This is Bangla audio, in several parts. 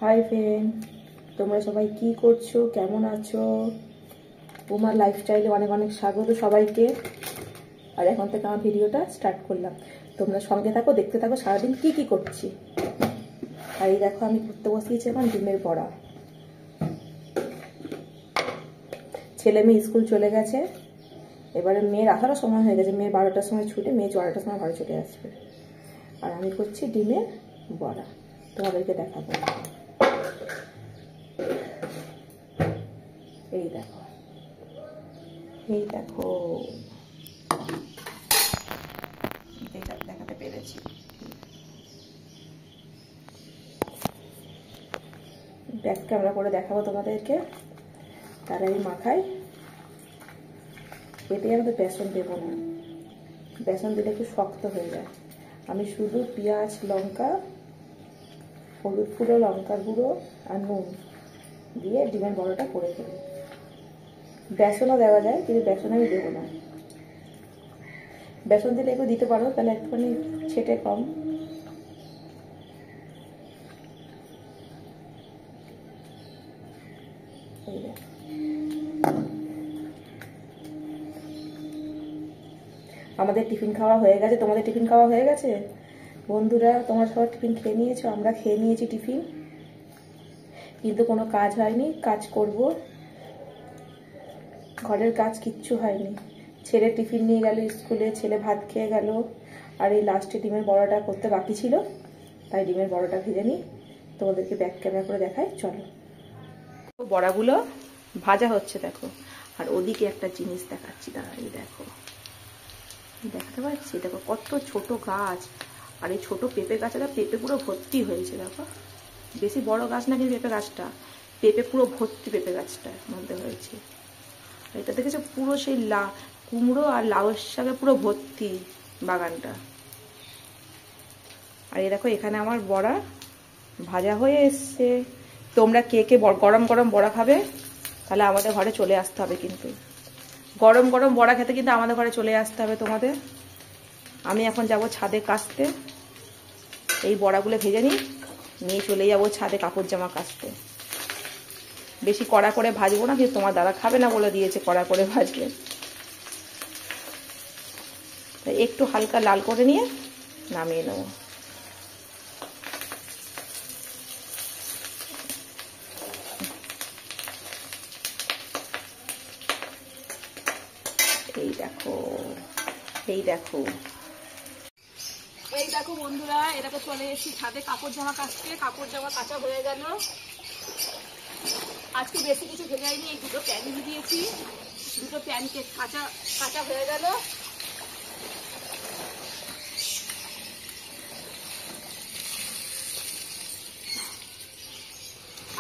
হাই ফ্রেন্ড, তোমরা সবাই কি করছো, কেমন আছো? উমার লাইফস্টাইলে অনেক অনেক স্বাগত সবাইকে। আর এখন থেকে আমার ভিডিওটা স্টার্ট করলাম। তোমরা সঙ্গে থাকো, দেখতে থাকো সারাদিন কি কি করছি। আর এই দেখো আমি করতে বসিয়েছি এখন ডিমের বড়া। ছেলে মেয়ে স্কুল চলে গেছে, এবারে মেয়ের আসারও সময় হয়ে গেছে। মেয়ে 12টার সময় ছুটে, মেয়ে 4টার সময় ঘরে চলে আসবে। আর আমি করছি ডিমের বড়া, তোমাদেরকে দেখাবো। এই দেখো, এই দেখো, দেখাতে পেরেছি। ব্যাক ক্যামেরা করে দেখাবো তোমাদেরকে। তার আমি মাখাই। এতে আমাদের বেসন দেবো না, বেসন দিলে একটু শক্ত হয়ে যায়। আমি শুধু পেঁয়াজ, লঙ্কা, হলুদ গুঁড়ো, লঙ্কার গুঁড়ো আর নুন দিয়ে ডিমের বড়াটা করে ফেলি। বেসনও দেওয়া যায়, কিন্তু বেসন আমি দেবো না। বেসন দিলে একটু দিতে পারো, তাহলে একটুখানি ছেটে কম। আমাদের টিফিন খাওয়া হয়ে গেছে। তোমাদের টিফিন খাওয়া হয়ে গেছে বন্ধুরা? তোমরা সবাই টিফিন খেয়ে নিয়েছো, আমরা খেয়ে নিয়েছি টিফিন, কিন্তু কোনো কাজ হয়নি। কাজ করব, ঘরের কাজ কিচ্ছু হয়নি। ছেলে টিফিন নিয়ে গেল স্কুলে, ছেলে ভাত খেয়ে গেল। আর এই লাস্টে ডিমের বড়াটা করতে বাকি ছিল, তাই ডিমের বড়াটা ভেজে নিই, তোমাদেরকে ব্যাক ক্যামেরা করে দেখাই। চলো, বড়াগুলো ভাজা হচ্ছে দেখো। আর ওদিকে একটা জিনিস দেখাচ্ছি, দাঁড়া। এই দেখো, দেখাতে পাচ্ছি, দেখো কত ছোট গাছ। আর এই ছোট পেঁপে গাছটা, পেঁপে পুরো ভর্তি হয়েছে দেখো। বেশি বড় গাছ না কিন্তু পেঁপে গাছটা, পেঁপে পুরো ভর্তি পেঁপে গাছটার মধ্যে হয়েছে। এটা দেখেছো, পুরো সেই কুমড়ো আর লাউয়ের শাকে পুরো ভর্তি বাগানটা। আর এই দেখো এখানে আমার বড়া ভাজা হয়ে এসছে। তোমরা কে কে গরম গরম বড়া খাবে, তাহলে আমাদের ঘরে চলে আসতে হবে। কিন্তু গরম গরম বড়া খেতে কিন্তু আমাদের ঘরে চলে আসতে হবে তোমাদের। আমি এখন যাব ছাদে কাচতে, এই বড়াগুলো ভেজে নিয়ে চলে যাবো ছাদে কাপড় জামা কাচতে। বেশি কড়া করে ভাজবো না, কিন্তু তোমার দাদা খাবে না বলে দিয়েছে কড়া করে ভাজলে। একটু হালকা লাল করে নিয়ে নামিয়ে নেব। এই দেখো, এই দেখো, এই দেখো বন্ধুরা, এটাকে চলে এসেছি ছাদে কাপড় জামা কাচতে। কাপড় জামা কাচা হয়ে গেল। আজকে বেশি কিছু ভেজাইনি, এই দুটো প্যান দিয়েছি, দুটো প্যানকে কাঁচা হয়ে গেল।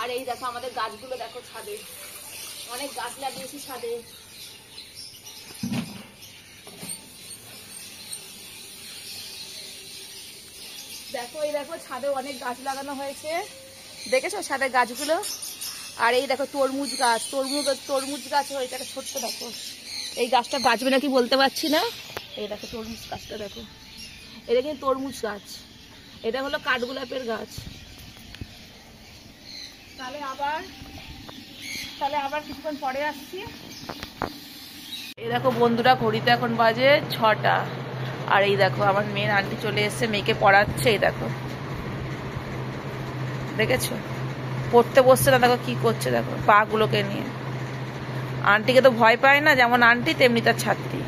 আর এই দেখো আমাদের গাছগুলো দেখো, ছাদে অনেক গাছ লাগিয়েছি ছাদে। দেখো, এই দেখো ছাদে অনেক গাছ লাগানো হয়েছে, দেখেছো ছাদের গাছগুলো? আর এই দেখো তরমুজ গাছ, তরমুজ গাছ হয়েছে একটা ছোট্ট। দেখো এই গাছটা বাঁচবে নাকি বলতে পারছি না। এই দেখো তরমুজ গাছটা দেখো, এটা কিন্তু তরমুজ গাছ, এটা হলো কাঠগোলাপের গাছ। তাহলে আবার কিছুক্ষণ পরে আসছি। এই দেখো বন্ধুরা, ঘড়িতে এখন বাজে 6টা। আর এই দেখো আমার মেয়ের আন্টি চলে এসছে, মেয়েকে পড়াচ্ছে। এই দেখো, দেখেছো পড়তে বসছে না, দেখো কি করছে, দেখো পা গুলোকে নিয়ে। আন্টিকে তো ভয় পায় না, যেমন আন্টি তেমনি তার ছাত্রী।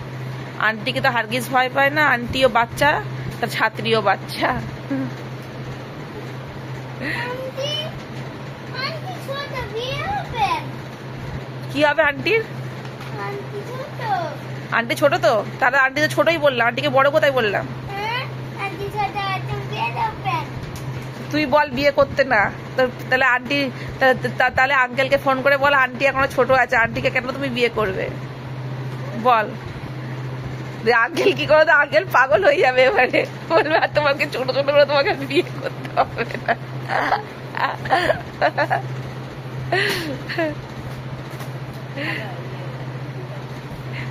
আন্টিকে তো হারগিজ ভয় পায় না, আন্টিও বাচ্চা, তার ছাত্রীও বাচ্চা। কি হবে আন্টির? আন্টি ছোট তো, তারা আন্টি তো ছোটই বললাম, আন্টিকে বড় কোথায় বললাম? তুই বল বিয়ে করতে না, তাহলে আন্টি, তাহলে আঙ্কেলকে ফোন করে বল আন্টি এখনো ছোট আছে, আন্টিকে কেন তুমি বিয়ে করবে বল। আঙ্কেল কি করো, আঙ্কেল পাগল হয়ে যাবে এবারে, বলবে আর তোমাকে ছোট ছোট করে তোমাকে বিয়ে করতে হবে না।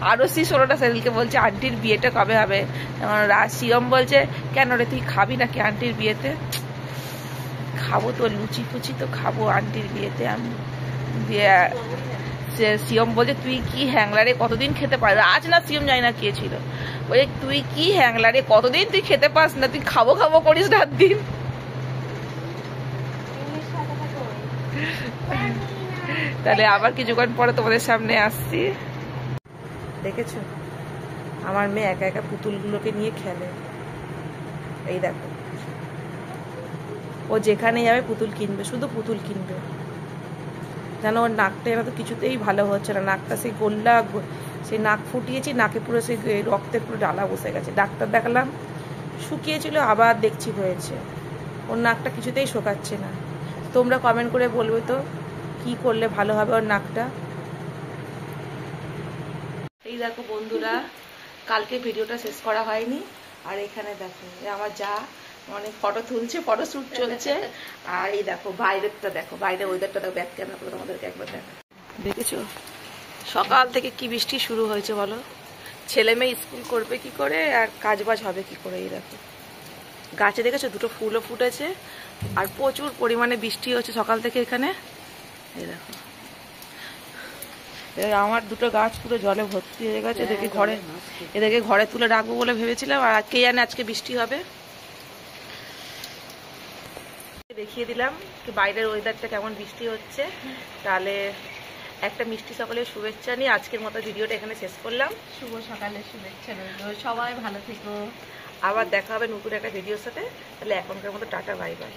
আরো 16টা সেলকে বলছে আন্টির বিয়েটা কবে হবে। শিবম বলছে কেন রে, তুই খাবি নাকি আন্টির বিয়েতে? খাবো তো লুচি ফুচি তো খাবো আন্টির বিয়েতে আমি। দিয়ে সিয়ম বলছে তুই কি হ্যাংলারে কতদিন খেতে পারবি, আজ না সিয়ম জানি না কে ছিল, বলছে তুই কি হ্যাংলারে কতদিন তুই খেতে পাস না, তুই খাবো খাবো করিস রাত দিন। তাহলে আবার কিছুক্ষণ পরে তোমাদের সামনে আসছি। দেখেছো আমার মেয়ে একা একা পুতুলগুলোকে নিয়ে খেলে, এই দেখো ও যেখানে যাবে পুতুল কিনবে, শুধু পুতুল কিনবে। যেন ওর নাকটা এরা তো কিছুতেই ভালো হচ্ছে না, নাকটা সেই গোল্লা, সেই নাক ফুটিয়েছি, নাকে পুরো সেই রক্তের পুরো ডালা বসে গেছে, ডাক্তার দেখালাম শুকিয়েছিল, আবার দেখছি হয়েছে। ওর নাকটা কিছুতেই শোকাচ্ছে না। তোমরা কমেন্ট করে বলবে তো কি করলে ভালো হবে ওর নাকটা। এই দেখো বন্ধুরা, কালকে ভিডিওটা শেষ করা হয়নি, আর এখানে দেখো আমার যা অনেক ফটো তুলছে, ফটো শ্যুট চলছে। আর এই দেখো বাইরেরটা দেখো, বাইরের ওয়েদারটা দেখো, ব্যাক ক্যামেরা করে তোমাদেরকে একবার দেখো। দেখেছো সকাল থেকে কি বৃষ্টি শুরু হয়েছে বলো, ছেলে মেয়ে স্কুল করবে কি করে আর কাজ বাজ হবে কি করে। এই দেখো গাছে দেখেছো দুটো ফুলও ফুটেছে, আর প্রচুর পরিমাণে বৃষ্টি হচ্ছে সকাল থেকে এখানে। এই দেখো আমার দুটো গাছ পুরো জলে ভর্তি হয়ে গেছে, এদেরকে ঘরে তুলে রাখবো বলে ভেবেছিলাম, আর কে জানে আজকে বৃষ্টি হবে। দেখিয়ে দিলাম কি বাইরের ওয়েদারটা কেমন, বৃষ্টি হচ্ছে। তাহলে একটা মিষ্টি সকালের শুভেচ্ছা নিয়ে আজকের মতো ভিডিওটা এখানে শেষ করলাম। শুভ সকালের শুভেচ্ছা রইল, সবাই ভালো থেকো। আবার দেখা হবে নতুন একটা ভিডিওর সাথে। তাহলে এখনকার মতো টাটা, বাই বাই।